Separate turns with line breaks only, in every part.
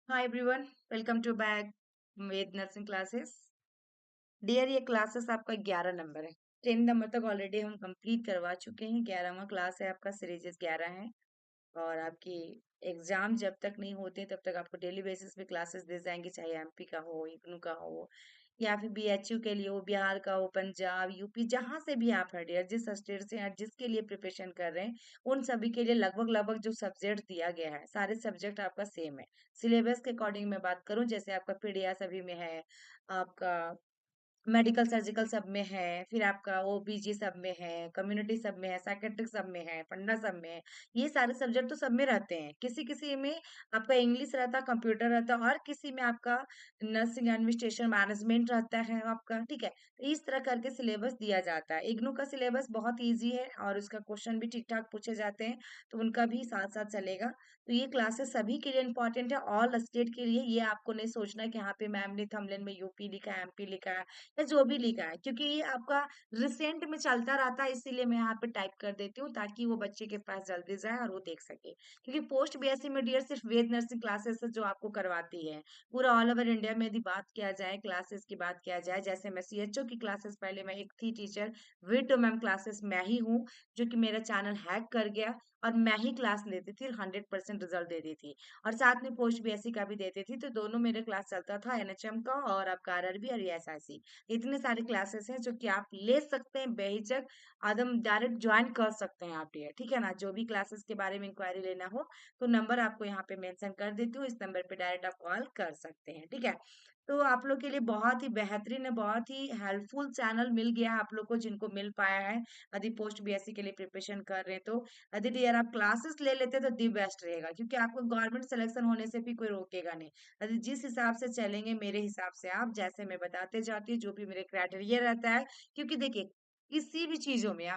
Hi everyone, welcome to back Ved nursing classes. Dear, ये classes आपका 11 number है। 10 number तक ऑलरेडी हम कंप्लीट करवा चुके हैं। 11वां क्लास है आपका, सीरीज 11 है। और आपकी एग्जाम जब तक नहीं होते तब तक आपको डेली बेसिस पे क्लासेस दी जाएंगी, चाहे एमपी का हो, इग्नू का हो, या फिर बीएचयू के लिए हो, बिहार का हो, पंजाब, यूपी, जहां से भी आप है डियर, जिस स्टेट से हैं, जिसके लिए प्रिपरेशन कर रहे हैं, उन सभी के लिए लगभग लगभग जो सब्जेक्ट दिया गया है, सारे सब्जेक्ट आपका सेम है। सिलेबस के अकॉर्डिंग मैं बात करूं, जैसे आपका पीडिया सभी में है, आपका मेडिकल सर्जिकल सब में है, फिर आपका ओबीजी सब में है, कम्युनिटी सब में है, साइकेट्रिक सब में है, फंडा सब में है। ये सारे सब्जेक्ट तो सब में रहते हैं। किसी किसी में आपका इंग्लिश रहता है, कंप्यूटर रहता है, और किसी में आपका नर्सिंग एडमिनिस्ट्रेशन मैनेजमेंट रहता है आपका। ठीक है, तो इस तरह करके सिलेबस दिया जाता है। इग्नू का सिलेबस बहुत ईजी है और उसका क्वेश्चन भी ठीक ठाक पूछे जाते हैं, तो उनका भी साथ साथ चलेगा। तो ये क्लासेस सभी के लिए इंपॉर्टेंट है, ऑल स्टेट के लिए। ये आपको नहीं सोचना कि यहाँ पे मैम ने थंबनेल में यूपी लिखा है, एमपी लिखा है, या जो भी लिखा है, क्योंकि ये आपका रिसेंट में चलता रहता है, इसीलिए मैं यहाँ पे टाइप कर देती हूँ ताकि वो बच्चे के पास जल्दी जाए और वो देख सके। क्योंकि पोस्ट बीएससी में डियर सिर्फ वेद नर्सिंग क्लासेस है जो आपको करवाती है। पूरा ऑल ओवर इंडिया में यदि बात किया जाए, क्लासेस की बात किया जाए, जैसे मैं सीएचओ की क्लासेस, पहले मैं एक थी टीचर, वीटो मैम क्लासेस मैं ही हूँ, जो कि मेरा चैनल हैक कर गया, और मैं ही क्लास लेती थी, 100% रिजल्ट देती थी, और साथ में पोस्ट बीएससी का भी देती थी। तो दोनों मेरे क्लास चलता था, एनएचएम का और आपका आरआरबी और एसआईसी। इतने सारे क्लासेस हैं जो कि आप ले सकते हैं बेहिचक, आदम डायरेक्ट ज्वाइन कर सकते हैं आप डियर। ठीक है ना, जो भी क्लासेस के बारे में इंक्वायरी लेना हो तो नंबर आपको यहाँ पे मेंशन कर देती हूँ, इस नंबर पे डायरेक्ट आप कॉल कर सकते हैं। ठीक है, तो आप लोग के लिए बहुत ही बेहतरीन है, बहुत ही हेल्पफुल चैनल मिल गया है आप लोग को, जिनको मिल पाया है, यदि पोस्ट बीएससी के लिए प्रिपरेशन कर रहे हैं तो। यदि डियर आप क्लासेस ले लेते तो दी बेस्ट रहेगा, क्योंकि आपको गवर्नमेंट सिलेक्शन होने से भी कोई रोकेगा नहीं। यदि जिस हिसाब से चलेंगे, मेरे हिसाब से आप, जैसे मैं बताते जाती हूँ, जो भी मेरे क्राइटेरिया रहता है। क्योंकि देखिए, किसी भी चीजों में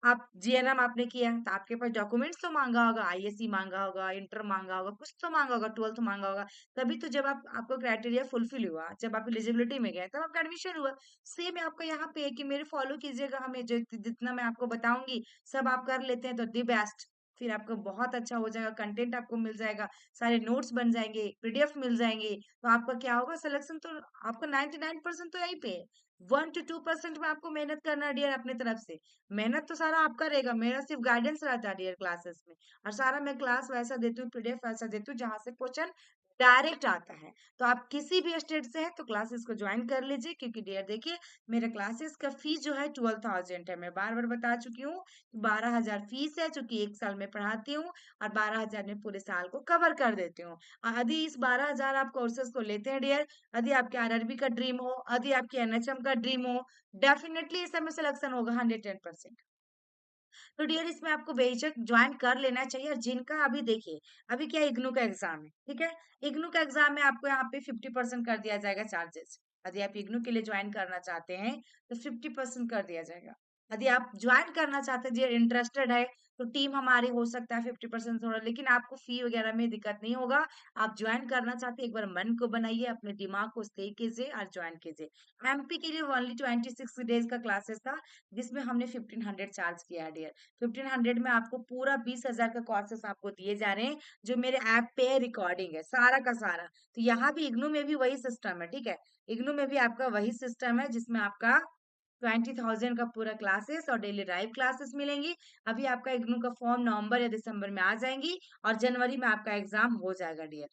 आप जीएनएम आपने किया तो आपके पास डॉक्यूमेंट्स तो मांगा होगा, आईएससी मांगा होगा, इंटर मांगा होगा, कुछ तो मांगा होगा, 12th मांगा होगा। तभी तो जब आप आपको क्राइटेरिया फुलफिल हुआ, जब आप एलिजिबिलिटी में गए, तब आपका एडमिशन हुआ। सेम है आपका यहाँ पे, कि मेरे फॉलो कीजिएगा, हमें जितना मैं आपको बताऊंगी सब आप कर लेते हैं तो दी बेस्ट। फिर आपको बहुत अच्छा हो जाएगा, कंटेंट आपको मिल जाएगा, सारे नोट्स बन जाएंगे, पीडीएफ मिल जाएंगे, तो आपका क्या होगा, सिलेक्शन तो आपका 99% तो यहीं पे है। 1 to 2% में आपको मेहनत करना है डियर अपने तरफ से। मेहनत तो सारा आपका रहेगा, मेरा सिर्फ गाइडेंस रहता है डियर क्लासेस में। और सारा मैं क्लास वैसा देती हूँ, पीडीएफ वैसा देती हूँ, जहां से क्वेश्चन डायरेक्ट आता है। तो आप किसी भी स्टेट से हैं तो क्लासेस को ज्वाइन कर लीजिए, क्योंकि डियर देखिए, मेरे क्लासेस का फीस जो है 12,000 है। मैं बार बार बता चुकी हूँ, 12,000 फीस है, चूंकि 1 साल में पढ़ाती हूँ, और 12,000 में पूरे साल को कवर कर देती हूँ। यदि इस 12,000 आप कोर्सेज को लेते हैं डियर, यदि आपके आरआरबी का ड्रीम हो, यदि आपके एनएचएम का ड्रीम हो, डेफिनेटली इस समय सिलेक्शन होगा 110%। तो डियर, इसमें आपको बेहिचक ज्वाइन कर लेना चाहिए। और जिनका अभी देखिए, अभी क्या इग्नू का एग्जाम है, ठीक है, इग्नू का एग्जाम में आपको यहाँ पे 50% कर दिया जाएगा चार्जेस। यदि आप इग्नू के लिए ज्वाइन करना चाहते हैं तो 50% कर दिया जाएगा। यदि आप ज्वाइन करना चाहते हैं, जो इंटरेस्टेड है, तो टीम हमारी हो सकता है 50% थोड़ा, लेकिन आपको फी वगैरह में दिक्कत नहीं होगा। आप ज्वाइन करना चाहते हैं, एक बार मन को बनाइए, अपने दिमाग को स्थिर कीजिए और ज्वाइन कीजिए। एमपी के लिए ओनली 26 डेज का क्लासेस था, जिसमें हमने 1500 चार्ज किया है डियर। 1500 में आपको पूरा 20,000 का कोर्सेस आपको दिए जा रहे हैं, जो मेरे ऐप पे है, रिकॉर्डिंग है सारा का सारा। तो यहाँ भी इग्नू में भी वही सिस्टम है, ठीक है, इग्नू में भी आपका वही सिस्टम है, जिसमें आपका 20,000 का पूरा क्लासेस और डेली लाइव क्लासेस मिलेंगी। अभी आपका इग्नू का फॉर्म नवंबर या दिसंबर में आ जाएंगी, और जनवरी में आपका एग्जाम हो जाएगा डियर।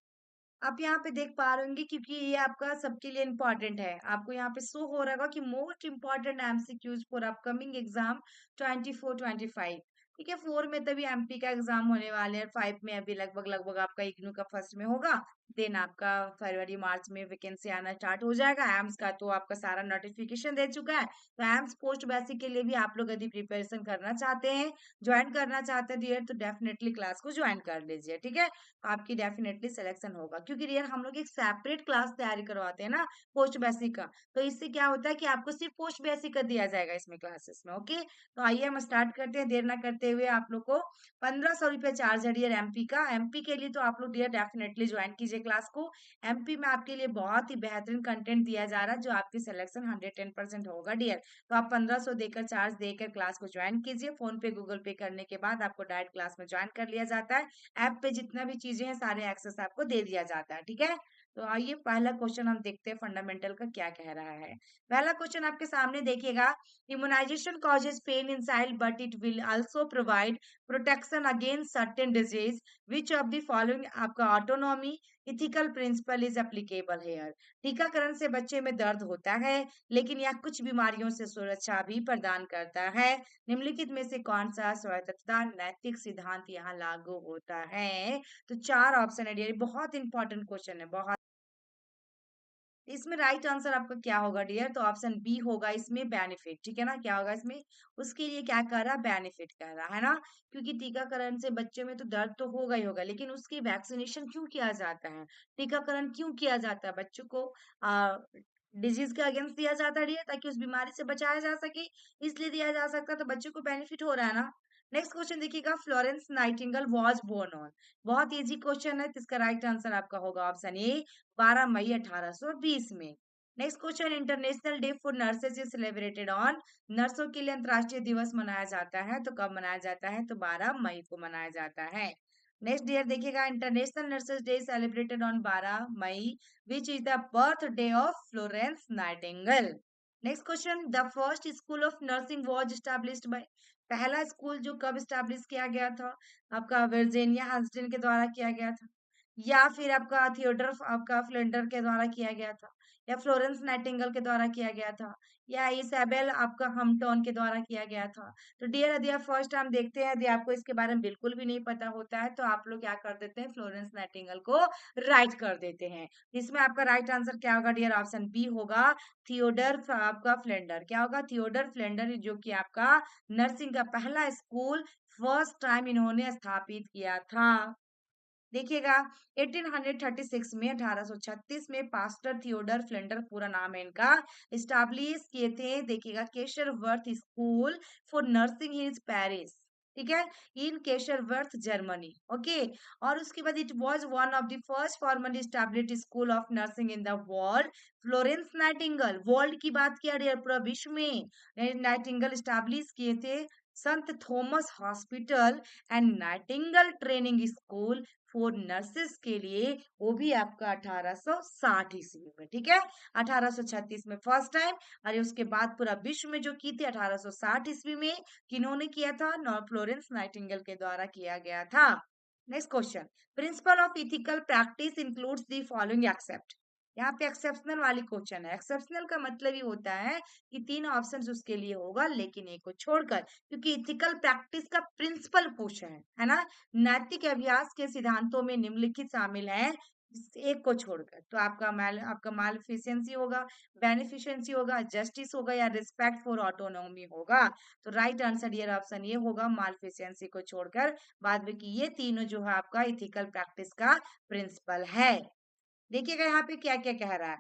आप यहाँ पे देख पा रहे होंगे, क्योंकि ये आपका सबके लिए इम्पोर्टेंट है। आपको यहाँ पे शो हो रहा होगा कि most important MCQs for upcoming exam 24-25। ठीक है, 4 में तभी एमपी का एग्जाम होने वाले हैं, 5 में अभी लगभग लगभग आपका इग्नू का फर्स्ट में होगा। देन आपका फरवरी मार्च में वैकेंसी आना स्टार्ट हो जाएगा। एम्स का तो आपका सारा नोटिफिकेशन दे चुका है। तो एम्स पोस्ट बेसिक के लिए भी आप लोग यदि प्रिपरेशन करना चाहते हैं, ज्वाइन करना चाहते हैं डियर, तो डेफिनेटली क्लास को ज्वाइन कर लीजिए। ठीक है, आपकी डेफिनेटली सिलेक्शन होगा, क्योंकि यार हम लोग एक सेपरेट क्लास तैयारी करवाते हैं ना, पोस्ट बेसिक का। तो इससे क्या होता है कि आपको सिर्फ पोस्ट बेसिक का दिया जाएगा इसमें क्लासेस में। ओके, तो आइए हम स्टार्ट करते हैं, देर ना करते देते हुए आप लोग को 1500 रुपये चार्ज है डियर एमपी का। एमपी के लिए तो आप लोग डियर डेफिनेटली ज्वाइन कीजिए क्लास को। एमपी में आपके लिए बहुत ही बेहतरीन कंटेंट दिया जा रहा है, जो आपकी सिलेक्शन 110% होगा डियर। तो आप 1500 देकर चार्ज देकर क्लास को ज्वाइन कीजिए। फोन पे गूगल पे करने के बाद आपको डायरेक्ट क्लास में ज्वाइन कर लिया जाता है। ऐप पे जितना भी चीजें हैं सारे एक्सेस आपको दे दिया जाता है, ठीक है। तो आइए पहला क्वेश्चन हम देखते हैं फंडामेंटल का क्या कह रहा है। पहला क्वेश्चन आपके सामने देखिएगा, immunisation causes pain inside but it will also provide protection against certain disease, which of the following आपका autonomy ethical principle is applicable here. टीकाकरण से बच्चे में दर्द होता है, लेकिन यह कुछ बीमारियों से सुरक्षा भी प्रदान करता है। निम्नलिखित में से कौन सा स्वायत्तता नैतिक सिद्धांत यहाँ लागू होता है? तो चार ऑप्शन है डियर, बहुत इंपॉर्टेंट क्वेश्चन है बहुत। इसमें राइट आंसर आपका क्या होगा डियर? तो ऑप्शन बी होगा इसमें बेनिफिट, ठीक है ना। क्या होगा इसमें? उसके लिए क्या कह रहा है? बेनिफिट कह रहा है ना, क्योंकि टीकाकरण से बच्चे में तो दर्द तो होगा ही होगा, लेकिन उसकी वैक्सीनेशन क्यों किया जाता है, टीकाकरण क्यों किया जाता है? बच्चों को डिजीज के अगेंस्ट दिया जाता है डियर, ताकि उस बीमारी से बचाया जा सके, इसलिए दिया जा सकता है। तो बच्चों को बेनिफिट हो रहा है ना। नेक्स्ट क्वेश्चन देखिएगा, Florence Nightingale was born on. बहुत इजी क्वेश्चन है, तो इसका राइट आंसर आपका होगा ऑप्शन ए, 12 मई 1820 में। Next question, international day for nurses is celebrated on. नर्सों के लिए अंतर्राष्ट्रीय दिवस मनाया जाता है, तो कब मनाया जाता है? तो 12 मई को मनाया जाता है। नेक्स्ट डियर देखिएगा, international nurses day celebrated on 12 May, which is the birthday of Florence Nightingale. Next question, the first school of nursing was established by. पहला स्कूल जो कब एस्टैब्लिश किया गया था? आपका वर्जीनिया हंस्टन के द्वारा किया गया था, या फिर आपका थियोडर आपका फ्लेंडर के द्वारा किया गया था, या फ्लोरेंस नाइटिंगेल के द्वारा किया गया था, या इसाबेल आपका हम्पटन के द्वारा किया गया था? तो डियर यदि आप फर्स्ट टाइम देखते हैं, यदि आपको इसके बारे में बिल्कुल भी नहीं पता होता है, तो आप लोग क्या कर देते हैं? फ्लोरेंस नाइटिंगेल को राइट कर देते हैं। इसमें आपका राइट आंसर क्या होगा डियर? ऑप्शन बी होगा, थियोडर आपका फ्लेंडर। क्या होगा? थियोडर फ्लेंडर, जो कि आपका नर्सिंग का पहला स्कूल फर्स्ट टाइम इन्होंने स्थापित किया था। देखिएगा, 1836 में 1836 में पास्टर थियोडर फ्लेंडर, पूरा नाम है इनका, स्टैब्लिश किए थे। देखिएगा, Kaiserswerth school for nursing in Paris, ठीक है, इन केशरवर्थ जर्मनी। ओके, और उसके बाद it was one of the first formally established school of nursing in the world. Florence Nightingale, world की बात किया डियर, पूरा विश्व में नाइटिंगेल स्टैब्लिश किए थे संत Thomas hospital and Nightingale training school for nurses के लिए, वो भी आपका 1860 ईस्वी में, ठीक है। 1836 में फर्स्ट टाइम, और उसके बाद पूरा विश्व में जो की थी 1860 ईस्वी में, किन्होंने किया था? फ्लोरेंस नाइटिंगेल के द्वारा किया गया था। Next question, principle of ethical practice includes the following except. यहाँ पे एक्सेप्शनल वाली क्वेश्चन है। एक्सेप्शनल का मतलब ही होता है कि तीन ऑप्शन उसके लिए होगा, लेकिन एक को छोड़कर, क्योंकि इथिकल प्रैक्टिस का प्रिंसिपल पूछा है ना। नैतिक अभ्यास के सिद्धांतों में निम्नलिखित शामिल है, इस एक को छोड़कर। तो आपका मालफिशियंसी होगा, बेनिफिशियंसी होगा, जस्टिस होगा, या रिस्पेक्ट फॉर ऑटोनॉमी होगा। तो राइट आंसर ये ऑप्शन ये होगा, मालफिशियंसी को छोड़कर। बाद में कि ये तीनों जो है आपका इथिकल प्रैक्टिस का प्रिंसिपल है। देखिएगा यहाँ पे क्या क्या कह रहा है।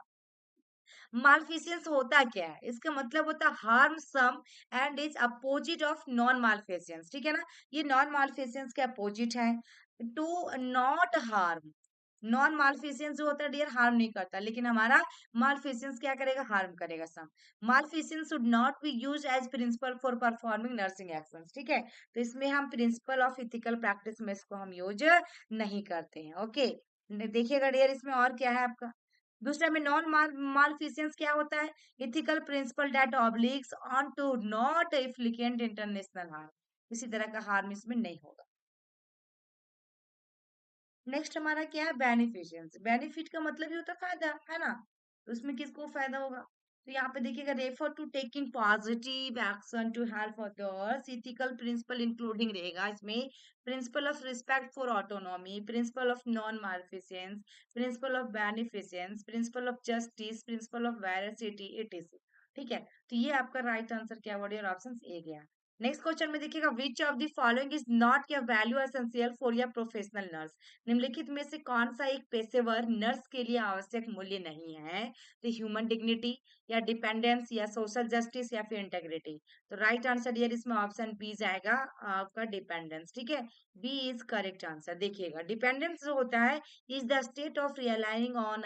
मालफिशियंस होता क्या है? इसका मतलब होता है harm some and is opposite of non maleficence, ठीक है ना। ये नॉन मालफिशियंस के अपोजिट है। To not harm, non maleficence जो होता है डियर हार्म नहीं करता, लेकिन हमारा मालफिशियंस क्या करेगा? हार्म करेगा some. Maleficence should not be used as principle for performing nursing actions, ठीक है। तो इसमें हम प्रिंसिपल ऑफ इथिकल प्रैक्टिस में इसको हम यूज नहीं करते हैं। ओके, देखिएगा डियर, इसमें और क्या है आपका। दूसरा में नॉन मालफिशियंस क्या होता है? Ethical principle that obliges one to not inflict international harm, किसी तरह का हार्म इसमें नहीं होगा। नेक्स्ट हमारा क्या है? बेनिफिशियंस। बेनिफिट का मतलब ही होता है फायदा, है ना। तो उसमें किसको फायदा होगा? तो यहाँ पे देखिएगा, refer to taking positive action to help others, ethical principle including रहेगा इसमें principle of respect for autonomy, principle of non maleficence, principle of beneficence, principle of justice, principle of veracity, it is, ठीक है। तो ये आपका right answer क्या word? Option A गया। Next question में देखिएगा, which of the following is not a value essential for a professional nurse. निम्नलिखित में से कौन सा एक पेशेवर नर्स के लिए आवश्यक मूल्य नहीं है? तो ह्यूमन डिग्निटी, या डिपेंडेंस, या सोशल जस्टिस, या फिर इंटेग्रिटी। तो राइट आंसर यार इसमें ऑप्शन बी जाएगा, आपका डिपेंडेंस। ठीक है, बी इज करेक्ट आंसर। देखिएगा, डिपेंडेंस जो होता है is the state of relying on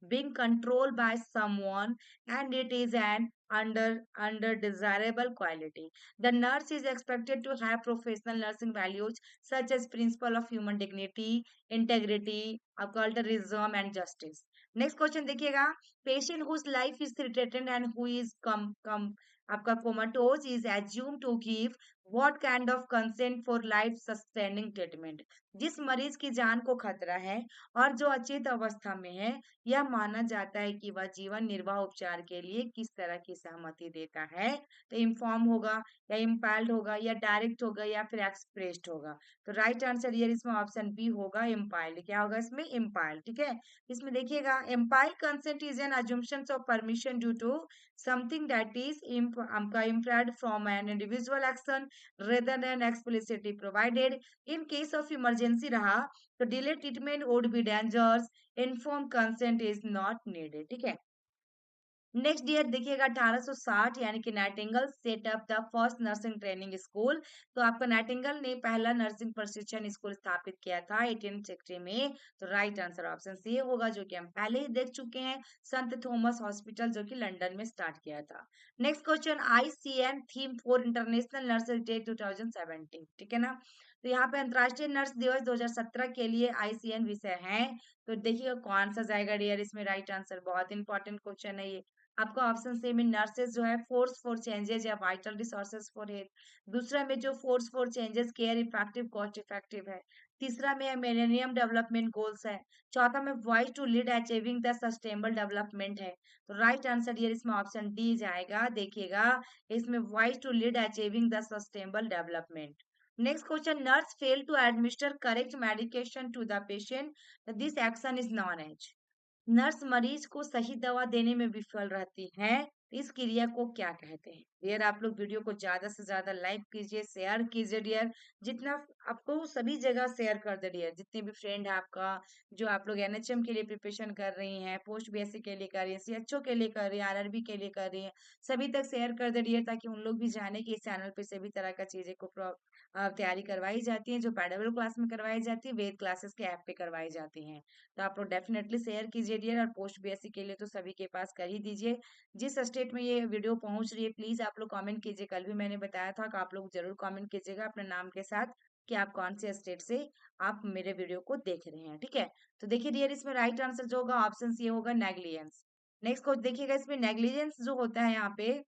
being controlled by someone and it is an under desirable quality. The nurse is expected to have professional nursing values such as principle of human dignity, integrity, altruism and justice. Next question देखिएगा, patient whose life is threatened and who is आपका comatose is assumed to give what kind of consent for life sustaining treatment। जिस मरीज की जान को खतरा है और जो अचेत अवस्था में है, यह माना जाता है कि वह जीवन निर्वाह उपचार के लिए किस तरह की सहमति देता है। तो इन्फॉर्म होगा, या इम्पायर्ड होगा, या डायरेक्ट होगा, या फिर एक्सप्रेस्ड होगा। तो राइट आंसर ये इसमें ऑप्शन बी होगा, इम्पायर्ड। क्या होगा इसमें? इम्पायर्ड। ठीक है, इसमें देखिएगा, impaired consent is an assumption of permission due to something that is implied from an individual action rather than explicitly provided. In case of emergency रहा तो delay treatment would be dangerous, inform consent is not needed. ठीक है, next year देखिएगा 1860 यानी कि Nightingale set up the first nursing training school. तो आपका Nightingale ने पहला नर्सिंग प्रशिक्षण स्कूल स्थापित किया था 1860 में। तो राइट आंसर ऑप्शन सी होगा, जो कि हम पहले ही देख चुके हैं, संत थॉमस हॉस्पिटल जो कि लंदन में स्टार्ट किया था। Next question, ICN theme for international nurses day 2017। ठीक है ना, तो यहाँ पे अंतर्राष्ट्रीय नर्स दिवस 2017 के लिए ICN विषय है। तो देखिए कौन सा जाएगा डियर इसमें राइट आंसर। बहुत इंपॉर्टेंट क्वेश्चन है ये। आपका ऑप्शन सी में नर्सेज जो है फोर्स फॉर चेंजेस या वाइटल रिसोर्सेज फॉर हेल्थ। दूसरा में जो force for changes care effective cost effective है। तीसरा में मिलेनियम डेवलपमेंट गोल्स है। चौथा में voice to lead achieving the sustainable development है। तो राइट आंसर ये इसमें ऑप्शन डी जाएगा। देखिएगा इसमें voice to lead achieving the sustainable development. Next question, nurse fail to administer correct medication to the patient, this action is non age. Nurse मरीज को सही दवा देने में विफल रहती है, इस क्रिया को क्या कहते हैं? डियर आप लोग वीडियो को ज्यादा से ज्यादा लाइक कीजिए, शेयर कीजिए डियर। जितना आपको सभी जगह शेयर कर दे डियर, जितने भी फ्रेंड है आपका, जो आप लोग NHM के लिए प्रिपरेशन कर रही हैं, पोस्ट BSc के लिए कर रही है, CHO के लिए कर रही है, RRB के लिए कर रही है, सभी तक शेयर कर दे डियर, ताकि उन लोग भी जाने कि इस चैनल पे सभी तरह का चीजें को तैयारी करवाई जाती है, जो पैडेबल क्लास में करवाई जाती है, वेद क्लासेस के ऐप पे करवाई जाती हैं। तो आप लोग डेफिनेटली शेयर कीजिए डियर, और पोस्ट BSc के लिए तो सभी के पास कर ही दीजिए। जिस स्टेट में ये वीडियो पहुंच रही है प्लीज आप लोग कमेंट कीजिए। कल भी मैंने बताया था कि आप लोग जरूर कमेंट कीजिएगा अपने नाम के साथ कि आप कौन से स्टेट से आप मेरे वीडियो को देख रहे हैं। ठीक है, तो देखिए डियर इसमें राइट आंसर जो होगा ऑप्शन सी होगा, नेग्लिजेंस। नेक्स्ट को देखिएगा, इसमें नेग्लिजेंस जो होता है यहाँ पे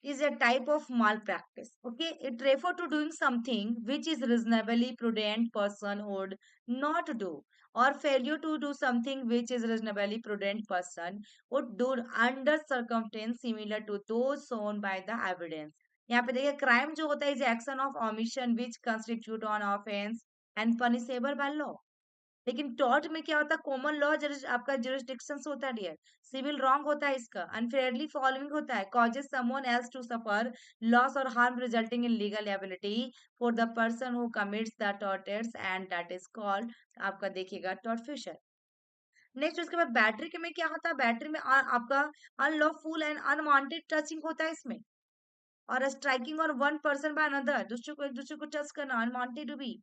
is a type of malpractice. Okay, it refer to doing something which is reasonably prudent person would not do, or failure to do something which is reasonably prudent person would do under circumstance similar to those shown by the evidence। यहाँ पे देखिए crime जो होता है is action of omission which constitute an offense and punishable by law। लेकिन tort में क्या होता है, कॉमन लॉ आपका जुरिस्डिक्शन होता है डियर। सिविल रॉन्ग होता है इसका, अनफेयरली फॉलोइंग होता है, causes someone else to suffer loss और harm resulting in legal ability for the person who commits the torts and that is called आपका देखिएगा टॉर्टफिशर। नेक्स्ट उसके बाद बैटरी के में क्या होता है, बैटरी में आपका अनलॉफुल एंड अनवांटेड टचिंग होता है इसमें, और स्ट्राइकिंग और वन पर्सन बाय अनदर, दूसरे को एक दूसरे को टच करना, unwanted to be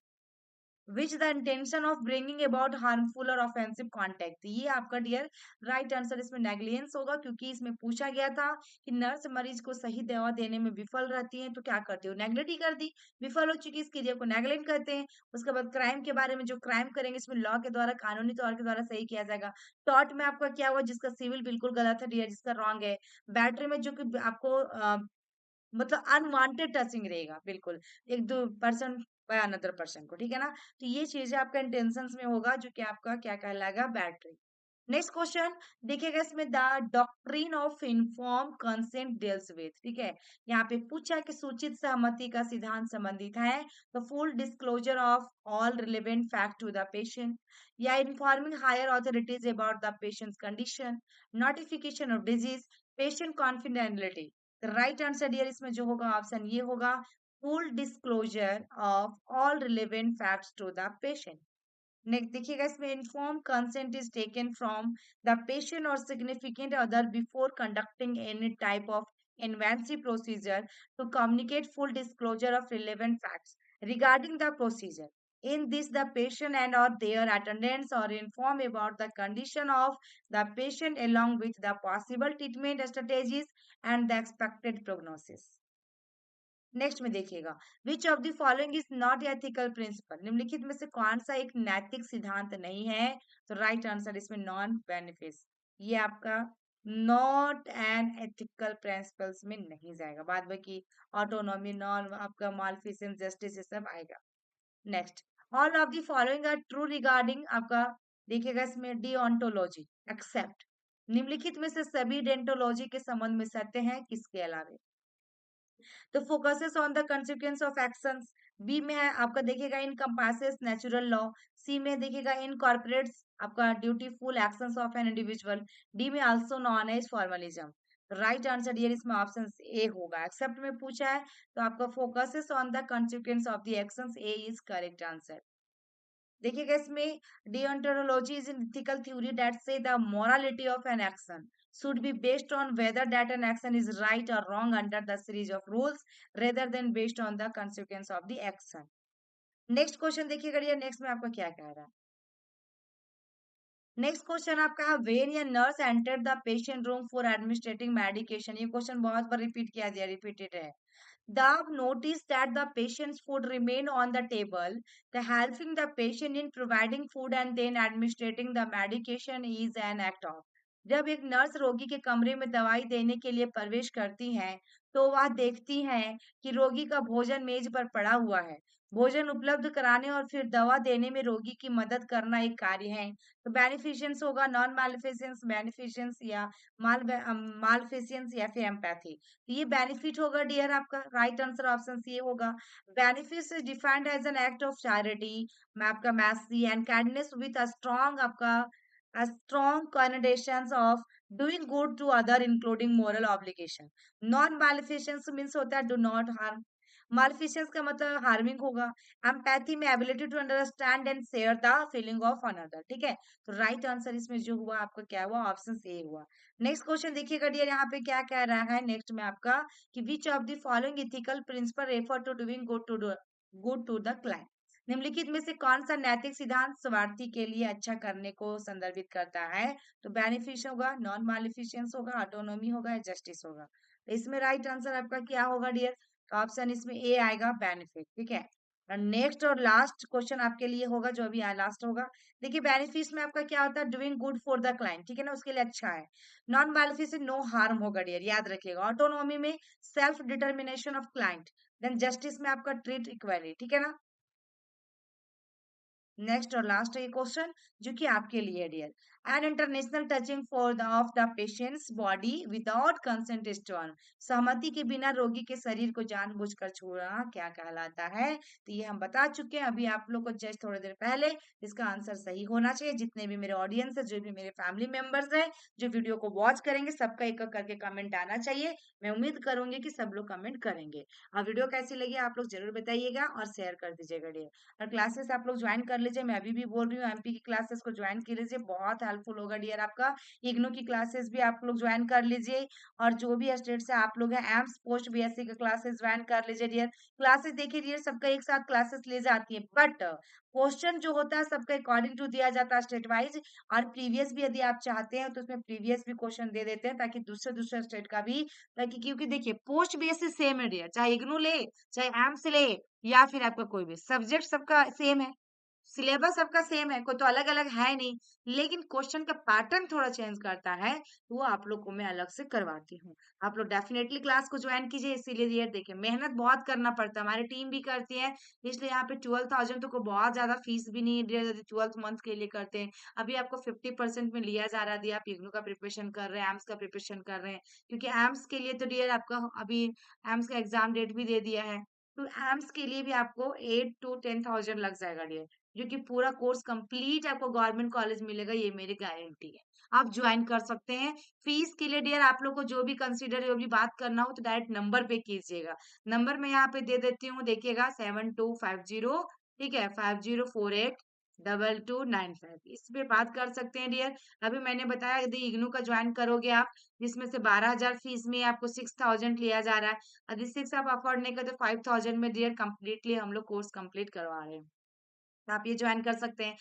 which the intention of bringing about harmful और ऑफेंसिव कॉन्टेक्ट। ये आपका डियर राइट आंसर इसमें नेग्लिजेंस होगा, क्योंकि इसमें पूछा गया था कि नर्स मरीज को सही दवा देने में विफल रहती है तो क्या करती हो, नेग्लेक्ट ही कर दी, विफल हो चुकी, इस क्रिया को नेग्लेक्ट कहते हैं। उसके बाद क्राइम के बारे में, जो क्राइम करेंगे इसमें लॉ के द्वारा, कानूनी तौर के द्वारा सही किया जाएगा। टॉट में आपका क्या हुआ, जिसका सिविल बिल्कुल गलत है डियर, जिसका रॉन्ग है। बैटरी में जो कि आपको मतलब अनवांटेड टचिंग रहेगा बिल्कुल, एक दो पर्सन बाय अनदर पर्सन को। ठीक है ना, तो ये चीजें आपका इंटेंशंस में होगा, जो कि आपका क्या कहलाएगा, बैटरी। नेक्स्ट क्वेश्चन देखिएगा, इसमें the doctrine of inform consent deals with. ठीक है, यहाँ पे पूछा है कि सूचित सहमति का सिद्धांत संबंधित है तो full disclosure of all relevant fact to the patient, या informing higher authorities about the patient's condition, notification of disease, patient confidentiality. Right answer dear इसमें जो होगा ऑप्शन ये होगा, full disclosure of all relevant facts to the patient. Next देखिएगा इसमें, inform consent is taken from the patient और significant other before conducting any type of inventory procedure to communicate full disclosure of relevant facts regarding the procedure. In this, the patient and or their attendants are informed about the condition of the patient along with the possible treatment strategies and the expected prognosis. Next में देखिएगा, which of the following is not ethical principle, निम्नलिखित में से कौन सा एक नैतिक सिद्धांत नहीं है? तो राइट आंसर इसमें नॉन बेनिफिस, ये आपका नॉट एन एथिकल प्रिंसिपल्स में नहीं जाएगा। बाद बाकी ऑटोनॉमी, नॉन आपका मालफिसेंस, जस्टिस, ये सब आएगा। Next, all of the following are true regarding आपका देखिएगा इसमें डिओन्टोलॉजी एक्सेप्ट, निम्नलिखित में से सभी डेंटोलॉजी के संबंध में सत्य है किसके अलावे? तो focuses on the consequence of actions, B में है आपका देखिएगा इनकम्पासेस नेचुरल लॉ, सी में देखिएगा इनकॉर्पोरेट्स आपका dutiful actions of an individual, D में also known as formalism. Right answer dear इसमें ऑप्शन ए होगा। एक्सेप्ट में पूछा है तो आपका focuses on the consequence of the actions, A is correct answer. देखिएगा इसमें, deontology is an ethical theory that say the morality of an action should be based on whether that an action is right or wrong under the series of rules rather than based on the consequence of the action. Next question देखिएगा, ये next में आपका क्या कह रहा है? Next question आपका है, वेन या nurse enter the patient room for administrating medication, ये क्वेश्चन बहुत बार रिपीट किया गया, रिपीटेड है। The notice that the patient's food remain on the table, the helping the patient in providing food and then administrating the medication is an act of। जब एक nurse रोगी के कमरे में दवाई देने के लिए प्रवेश करती हैं, तो वह देखती हैं कि रोगी का भोजन मेज पर पड़ा हुआ है। भोजन उपलब्ध कराने और फिर दवा देने में रोगी की मदद करना एक कार्य है। तो बेनिफिशियंस होगा नॉन मालिफिशियंस, बेनिफिशियंस या मालफिशियंस या फिर एम्पैथी। ये बेनिफिट होगा डियर आपका, राइट आंसर ऑप्शन सी होगा। Benefit is defined as an act of charity, आपका mercy and kindness with a strong आपका strong connotations of doing good to other including moral obligation. Non maleficence means होता है do not harm, मालिफिशियंस का मतलब harming होगा। Empathy में ability to understand and share the feeling of another, ठीक है। तो राइट आंसर इसमें जो हुआ आपका क्या हुआ, ऑप्शन ए हुआ। नेक्स्ट क्वेश्चन देखिएगा डियर, यहाँ पे क्या कह रहा है नेक्स्ट में आपका कि which of the following ethical principle refer to doing good to the client, निम्नलिखित में से कौन सा नैतिक सिद्धांत स्वार्थी के लिए अच्छा करने को संदर्भित करता है? तो बेनिफिश होगा, नॉन मालिफिशियंस होगा, ऑटोनॉमी होगा, जस्टिस होगा। तो इसमें राइट आंसर आपका क्या होगा डियर? तो ऑप्शन इसमें ए आएगा, बेनिफिट, ठीक है। और नेक्स्ट और लास्ट क्वेश्चन आपके लिए होगा, जो अभी लास्ट होगा। देखिए बेनिफिट में आपका क्या होता है, doing good for the client, ठीक है ना, उसके लिए अच्छा है। नॉन बेनिफिशियल नो हार्म होगा डियर, याद रखिएगा। ऑटोनॉमी में self determination of client, then justice में आपका ट्रीट इक्वली, ठीक है ना। नेक्स्ट और लास्ट है ये क्वेश्चन जो कि आपके लिए dear, an international touching for the of the patient's body without consent is turn, सहमति के बिना रोगी के शरीर को जानबूझकर छूना क्या कहलाता है? तो ये हम बता चुके हैं अभी आप लोग को जस्ट थोड़ी देर पहले। इसका आंसर सही होना चाहिए। जितने भी मेरे ऑडियंस है, जो भी मेरे फैमिली मेंबर्स है, जो वीडियो को वॉच करेंगे, सबका एक एक करके कमेंट आना चाहिए। मैं उम्मीद करूंगी कि सब लोग कमेंट करेंगे। और वीडियो कैसी लगी आप लोग जरूर बताइएगा और शेयर कर दीजिएगा डियर। और क्लासेस आप लोग ज्वाइन कर लीजिए, मैं अभी भी बोल रही हूँ एमपी की क्लासेस को ज्वाइन कर लीजिए, बहुत हेल्पफुल होगा डियर आपका। इग्नू की क्लासेस भी आप लोग ज्वाइन कर लीजिए, और जो भी स्टेट से आप लोग हैं एम्स पोस्ट बीएससी का क्लासेस ज्वाइन कर लीजिए डियर। क्लासेस देखिए डियर, सबका एक साथ क्लासेस ले जाती है, बट क्वेश्चन जो होता है सबका अकॉर्डिंग टू दिया जाता है स्टेट वाइज। और प्रीवियस भी यदि आप चाहते हैं तो उसमें प्रीवियस भी क्वेश्चन दे देते हैं, ताकि दूसरे दूसरे स्टेट का भी, ताकि क्योंकि देखिए पोस्ट बेसिस सेम है डियर, चाहे इग्नू ले, चाहे एम्स ले, या फिर आपका कोई भी सब्जेक्ट सबका सेम है, सिलेबस सबका सेम है, कोई तो अलग अलग है नहीं। लेकिन क्वेश्चन का पैटर्न थोड़ा चेंज करता है, तो वो आप लोग को मैं अलग से करवाती हूँ। आप लोग डेफिनेटली क्लास को ज्वाइन कीजिए। इसीलिए ये देखिए मेहनत बहुत करना पड़ता है, हमारी टीम भी करती है। इसलिए यहाँ पे 12,000 तो को बहुत ज्यादा फीस भी नहीं है यदि 12 मंथ के लिए करते हैं। अभी आपको 50% में लिया जा रहा है। आप इग्नू का प्रिपरेशन कर रहे हैं, एम्स का प्रिपरेशन कर रहे हैं, क्योंकि एम्स के लिए तो डियर आपका अभी एम्स का एग्जाम डेट भी दे दिया है। तो एम्स के लिए भी आपको 8 to 10,000 लग जाएगा डियर। जो कि पूरा कोर्स कंप्लीट आपको गवर्नमेंट कॉलेज मिलेगा, ये मेरी गारंटी है। आप ज्वाइन कर सकते हैं। फीस के लिए डियर आप लोग को जो भी कंसीडर जो भी बात करना हो तो डायरेक्ट नंबर पे कीजिएगा। नंबर मैं यहाँ पे दे देती हूँ, देखिएगा 7250, ठीक है, 50482295, इस पे बात कर सकते हैं डियर। अभी मैंने बताया यदि इग्नू का ज्वाइन करोगे आप, जिसमें से 12,000 फीस में आपको 6000 लिया जा रहा है। यदि 6 आप अफोर्ड नहीं करते 5000 में डियर कंप्लीटली हम लोग कोर्स कंप्लीट करवा रहे हैं। तो आप ये ज्वाइन कर सकते हैं।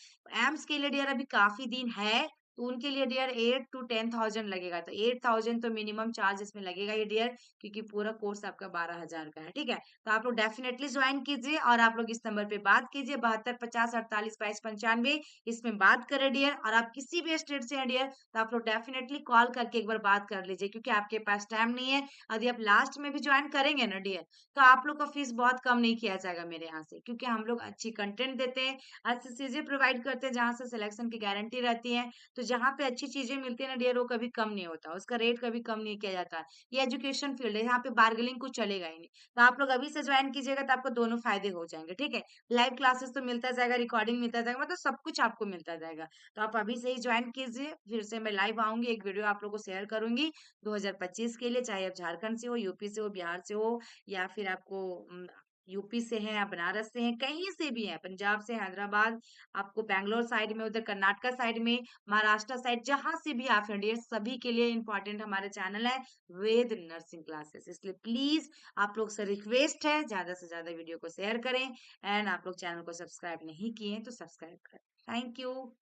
एम्स के लिए डियर अभी काफ़ी दिन है, तो उनके लिए डियर 8 टू 10,000 लगेगा। तो 8,000 तो मिनिमम चार्ज इसमें लगेगा ये डियर, क्योंकि पूरा कोर्स आपका 12,000 का है, ठीक है? तो आप लोग डेफिनिटली ज्वाइन कीजिए और आप लोग इस नंबर पे बात कीजिए, 7250 48 22 95, इसमें बात करें डियर। और आप किसी भी स्टेट से हैं डियर, तो आप लोग डेफिनिटली कॉल करके एक बार बात कर लीजिए, क्योंकि आपके पास टाइम नहीं है। यदि आप लास्ट में भी ज्वाइन करेंगे ना डियर, तो आप लोग का फीस बहुत कम नहीं किया जाएगा मेरे यहाँ से, क्योंकि हम लोग अच्छी कंटेंट देते हैं, अच्छी चीजें प्रोवाइड करते हैं, जहाँ से सिलेक्शन की गारंटी रहती है। तो जहाँ पे अच्छी चीजें मिलती है ना डियर, वो कभी कम नहीं होता, उसका रेट कभी कम नहीं किया जाता। ये एजुकेशन फील्ड है, यहाँ पे बार्गेनिंग कुछ चलेगा ही नहीं। तो आप लोग अभी से ज्वाइन कीजिएगा तो आपको दोनों फायदे हो जाएंगे, ठीक है? लाइव क्लासेस तो मिलता जाएगा, रिकॉर्डिंग मिलता जाएगा, मतलब सब कुछ आपको मिलता जाएगा। तो आप अभी से ही ज्वाइन कीजिए, फिर से मैं लाइव आऊंगी, एक वीडियो आप लोग को शेयर करूंगी 2025 के लिए, चाहे आप झारखंड से हो, यूपी से हो, बिहार से हो, या फिर आपको यूपी से हैं या बनारस से हैं, कहीं से भी हैं, पंजाब से, हैदराबाद, आपको बैंगलोर साइड में, उधर कर्नाटका साइड में, महाराष्ट्र साइड, जहां से भी आप हैं डियर, सभी के लिए इंपॉर्टेंट हमारा चैनल है वेद नर्सिंग क्लासेस। इसलिए प्लीज आप लोग से रिक्वेस्ट है, ज्यादा से ज्यादा वीडियो को शेयर करें, एंड आप लोग चैनल को सब्सक्राइब नहीं किए हैं तो सब्सक्राइब करें। Thank you.